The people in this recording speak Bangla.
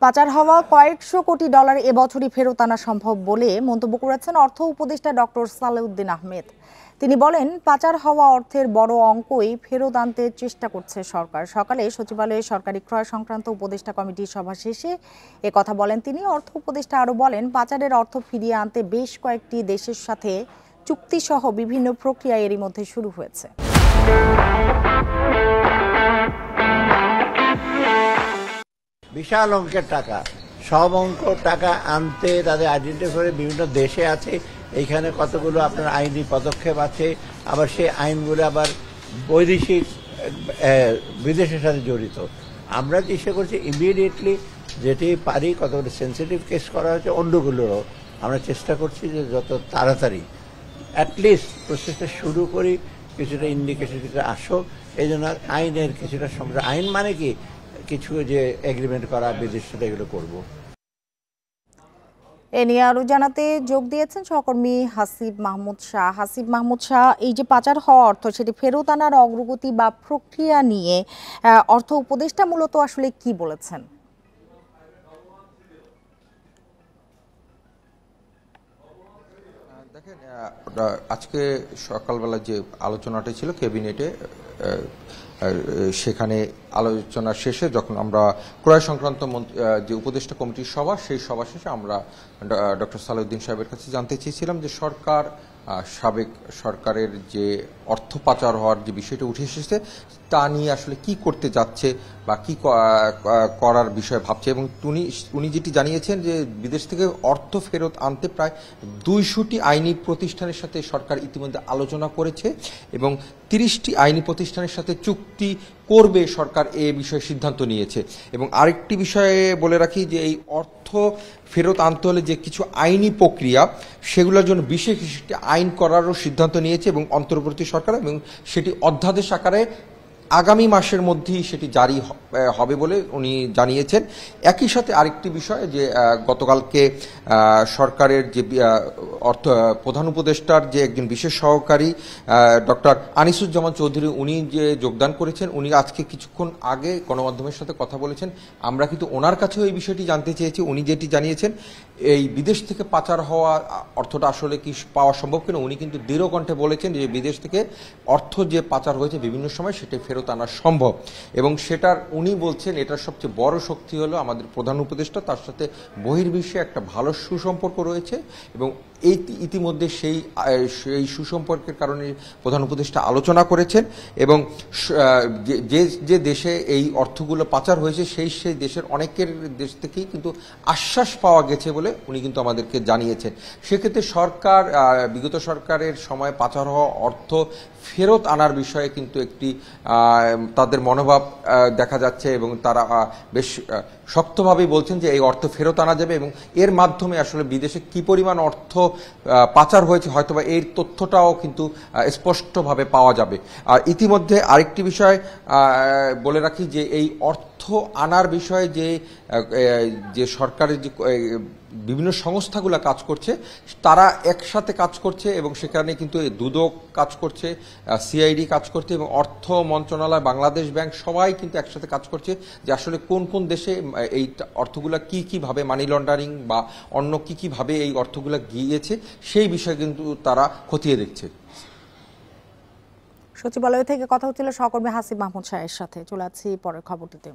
পাচার হওয়া কয়েকশো কোটি ডলার এবছরই ফেরত আনা সম্ভব বলে মন্তব্য করেছেন অর্থ উপদেষ্টা ডক্টর সালেউদ্দিন আহমেদ। তিনি বলেন, পাচার হওয়া অর্থের বড় অঙ্কই ফেরত আনতে চেষ্টা করছে সরকার। সকালে সচিবালয়ে সরকারি ক্রয় সংক্রান্ত উপদেষ্টা কমিটির সভা শেষে কথা বলেন তিনি। অর্থ উপদেষ্টা আরও বলেন, পাচারের অর্থ ফিরিয়ে আনতে বেশ কয়েকটি দেশের সাথে চুক্তিসহ বিভিন্ন প্রক্রিয়া এরই মধ্যে শুরু হয়েছে। বিশাল অঙ্কের টাকা, সব অঙ্ক টাকা আনতে তাদের আইডেন্টিফাই করে বিভিন্ন দেশে আছে। এইখানে কতগুলো আপনার আইনি পদক্ষেপ আছে, আবার সেই আইনগুলো আবার বৈদেশিক বিদেশের সাথে জড়িত। আমরা চেষ্টা করছি ইমিডিয়েটলি যেটি পারি, কতগুলো সেন্সিটিভ কেস করা হয়েছে, অন্যগুলোরও আমরা চেষ্টা করছি যে যত তাড়াতাড়ি অ্যাটলিস্ট প্রসেসটা শুরু করি, কিছুটা ইন্ডিকেশন আসো। এই জন্য আইনের কিছুটা সমস্যা, আইন মানে কি কিছু যে এগ্রিমেন্ট করা বিদেশ সাথে এগুলো করবো। এ নিয়ে আরো জানাতে যোগ দিয়েছেন সহকর্মী হাসিব মাহমুদ শাহ। হাসিব মাহমুদ শাহ, এই যে পাচার হওয়া অর্থ সেটি ফেরত আনার অগ্রগতি বা প্রক্রিয়া নিয়ে অর্থ উপদেষ্টা মূলত আসলে কি বলেছেন? দেখেন, আজকে সকালবেলা যে আলোচনাটা ছিল ক্যাবিনেটে, সেখানে আলোচনা শেষে যখন আমরা ক্রয় সংক্রান্ত যে উপদেষ্টা কমিটির সভা, সেই সভা শেষে আমরা ডক্টর সালেউদ্দিন সাহেবের কাছে জানতে চেয়েছিলাম যে সাবেক সরকারের যে অর্থ পাচার হওয়ার যে বিষয়টা উঠে এসেছে তা নিয়ে আসলে কি করতে যাচ্ছে বা কি করার বিষয়ে ভাবছে। এবং উনি যেটি জানিয়েছেন যে বিদেশ থেকে অর্থ ফেরত আনতে প্রায় 200টি আইনি প্রতিষ্ঠানের সাথে সরকার ইতিমধ্যে আলোচনা করেছে এবং 30টি আইনি প্রতিষ্ঠানের সাথে চুক্তি করবে সরকার, এ বিষয়ে সিদ্ধান্ত নিয়েছে। এবং আরেকটি বিষয়ে বলে রাখি যে এই অর্থ ফেরত আনতে হলে যে কিছু আইনি প্রক্রিয়া, সেগুলোর জন্য বিশেষ একটি আইন করারও সিদ্ধান্ত নিয়েছে এবং অন্তর্বর্তী সরকার, এবং সেটি অধ্যাদেশ আকারে আগামী মাসের মধ্যেই সেটি জারি হবে বলে উনি জানিয়েছেন। একই সাথে আরেকটি বিষয় যে গতকালকে সরকারের যে প্রধান উপদেষ্টার যে একজন বিশেষ সহকারী ডক্টর আনিসুজ্জামান চৌধুরী, উনি যে যোগদান করেছেন, উনি আজকে কিছুক্ষণ আগে গণমাধ্যমের সাথে কথা বলেছেন। আমরা কিন্তু ওনার কাছেও এই বিষয়টি জানতে চেয়েছি। উনি যেটি জানিয়েছেন, এই বিদেশ থেকে পাচার হওয়া অর্থটা আসলে কি পাওয়া সম্ভব কিনা, উনি কিন্তু দৃঢ় কণ্ঠে বলেছেন যে বিদেশ থেকে অর্থ যে পাচার হয়েছে বিভিন্ন সময় সেটা ফেরত আনা সম্ভব। এবং সেটার উনি বলছেন এটার সবচেয়ে বড় শক্তি হলো আমাদের প্রধান উপদেষ্টা, তার সাথে বহির্বিশ্বে একটা ভালো সুসম্পর্ক রয়েছে এবং ইতিমধ্যে সেই সুসম্পর্কের কারণে প্রধান উপদেষ্টা আলোচনা করেছেন এবং যে দেশে এই অর্থগুলো পাচার হয়েছে সেই দেশের অনেকের দেশ থেকেই কিন্তু আশ্বাস পাওয়া গেছে বলে উনি কিন্তু আমাদেরকে জানিয়েছেন। সেক্ষেত্রে সরকার, বিগত সরকারের সময় পাচার হওয়া অর্থ ফেরত আনার বিষয়ে কিন্তু একটি তাদের মনোভাব দেখা যাচ্ছে এবং তারা বেশ শক্তভাবেই বলছেন যে এই অর্থ ফেরত আনা যাবে এবং এর মাধ্যমে আসলে বিদেশে কি পরিমাণ অর্থ পাচার হয়েছে হয়তোবা এর তথ্যটাও কিন্তু স্পষ্টভাবে পাওয়া যাবে। আর ইতিমধ্যে আরেকটি বিষয় বলে রাখি যে এই অর্থ আনার বিষয়ে যে সরকারের যে বিভিন্ন সংস্থাগুলো কাজ করছে, তারা একসাথে কাজ করছে এবং সেখানে কিন্তু দুদক কাজ করছে, সিআইডি কাজ করছে এবং অর্থ মন্ত্রণালয়, বাংলাদেশ ব্যাংক সবাই কিন্তু একসাথে কাজ করছে যে আসলে কোন কোন দেশে এই অর্থগুলা কিভাবে মানি লন্ডারিং বা অন্য কিভাবে এই অর্থগুলা গিয়েছে সেই বিষয়ে কিন্তু তারা খতিয়ে দেখছে। সচিবালয় থেকে কথা হচ্ছিল সহকর্মী হাসিব মাহমুদ শাহের সাথে। চলে যাচ্ছি পরের খবরটিতে।